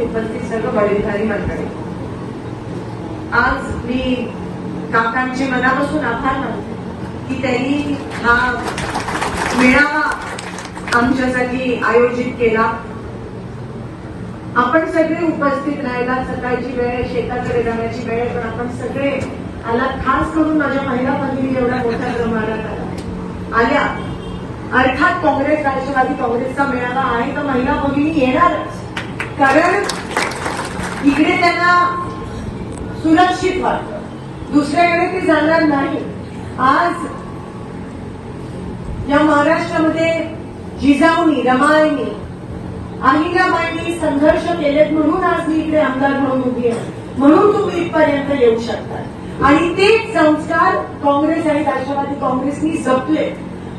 उपस्थित सर्व वडीलधारी मंडळी, आज मी काकांचे मनापासून आभार मानते की त्यांनी हा मेळावा आमच्यासाठी आयोजित केला. आपण सगळे उपस्थित राहायला, सकाळची वेळ, शेताकडे जाण्याची वेळ, पण आपण सगळे आला. खास करून माझ्या महिला भगिनी एवढ्या मोठ्या प्रमाणात आल्या. अर्थात काँग्रेस, राष्ट्रवादी काँग्रेसचा मेळावा आहे तर महिला भगिनी येणारच, कारण इकडे त्यांना सुरक्षित वाटतं, दुसऱ्याकडे ते जाणार नाही. आज या महाराष्ट्रामध्ये जिजाऊंनी, रमाईंनी, अहिल्याबाईंनी संघर्ष केलेत म्हणून आज मी इकडे आमदार म्हणून उभी आहे, म्हणून तुम्ही इथपर्यंत येऊ शकता. आणि तेच संस्कार काँग्रेस आणि राष्ट्रवादी काँग्रेसनी जपले,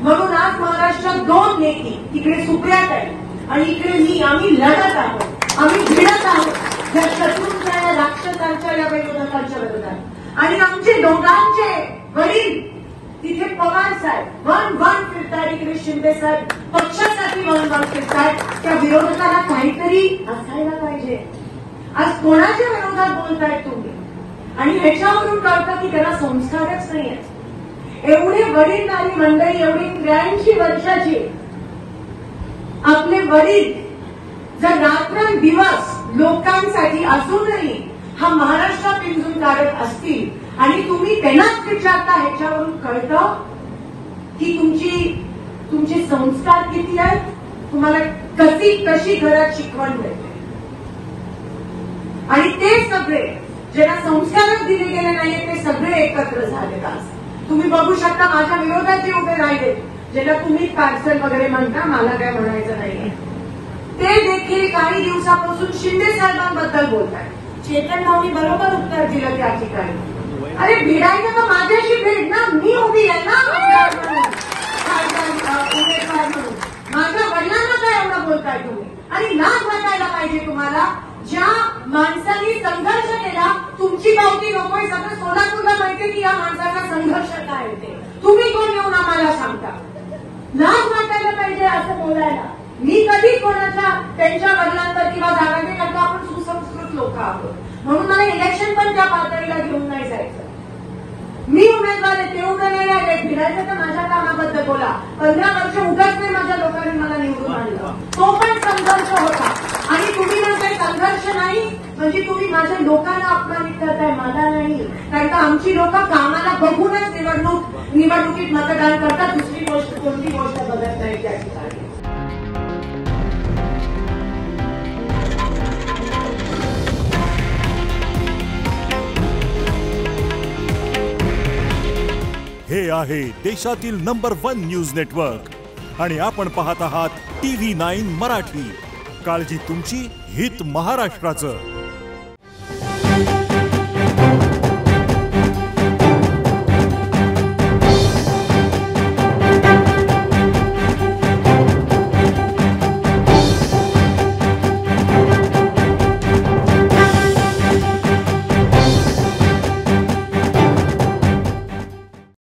म्हणून आज महाराष्ट्रात दोन नेती, तिकडे सुप्रियाताई आणि इकडे मी, आम्ही लढत आहोत, आम्ही भिडत आहोत या शत्रूंच्या, या राक्षसांच्या, या विरोधकांच्या विरोधात. आणि आमचे दोघांचे वडील तिथे पवार साहेब वन फिरतात, इकडे शिंदे साहेब पक्षासाठी वन फिरतात. त्या विरोधकाला काहीतरी असायला पाहिजे. आज कोणाच्या विरोधात बोलतायत तुम्ही? आणि ह्याच्यावरून कळतं की त्याला संस्कारच नाही आहेत. एवढे वडीलधारी मंडळी, एवढी 83 वर्षाची आपले वडील जर रात्रंदिवस लोकांसाठी असूनही हा महाराष्ट्र पिंजून काढत असतील आणि तुम्ही त्यांनाच विचारता, ह्याच्यावरून कळतं की तुमचे संस्कार किती आहेत, तुम्हाला कशी घरात शिकवण मिळते. आणि ते सगळे ज्यांना संस्कारच दिले गेले नाहीये ते सगळे एकत्र झाले. आज तुम्ही बघू शकता माझ्या विरोधात जे उभे राहिले, ज्यांना तुम्ही पार्सल वगैरे म्हणता, मला काय म्हणायचं नाहीये, ते देखील काही दिवसापासून शिंदे साहेबांबद्दल बोलतात. चेतन भाऊनी बरोबर उत्तर दिलं त्या ठिकाणी. अरे भिडायचं तर माझ्याशी भेट ना, मी उभी आहे ना उमेदवार म्हणून. माझ्या वडिलांना काय एवढं बोलताय तुम्ही? आणि लाज वाटायला पाहिजे तुम्हाला. ज्या माणसांनी संघर्ष केला, तुमची पावती नकोय, सगळं सोलापूरला माहिती की या माणसाचा संघर्ष काय होते, तुम्ही कोण येऊन आम्हाला सांगता? लाज वाटायला पाहिजे असं बोलायला. मी कधी कोणाच्या त्यांच्या वडिलांवर किंवा जागा नाही करता, आपण सुसंस्कृत लोक आहोत, म्हणून मला इलेक्शन पण त्या पातळीला घेऊन नाही जायचं. मी उमेदवार आहे, ते उभे नाही राहिले. भिडायचं तर माझ्या कामाबद्दल बोला. 15 वर्ष उगाच नाही माझ्या लोकांनी मला निवडून आणलं, तो पण संघर्ष होता. आणि तुम्ही म्हणताय संघर्ष नाही म्हणजे तुम्ही माझ्या लोकांना अपमानित करताय, मला नाही. कारण का आमची लोक कामाला बघूनच निवडणुकीत मतदान करतात, दुसरी गोष्ट कोणती गोष्ट बघत नाही त्या ठिकाणी. हे आहे देशातील नंबर 1 न्यूज नेटवर्क आणि आपण पाहत आहात TV9 मराठी. काळजी तुमची, हित महाराष्ट्राचं.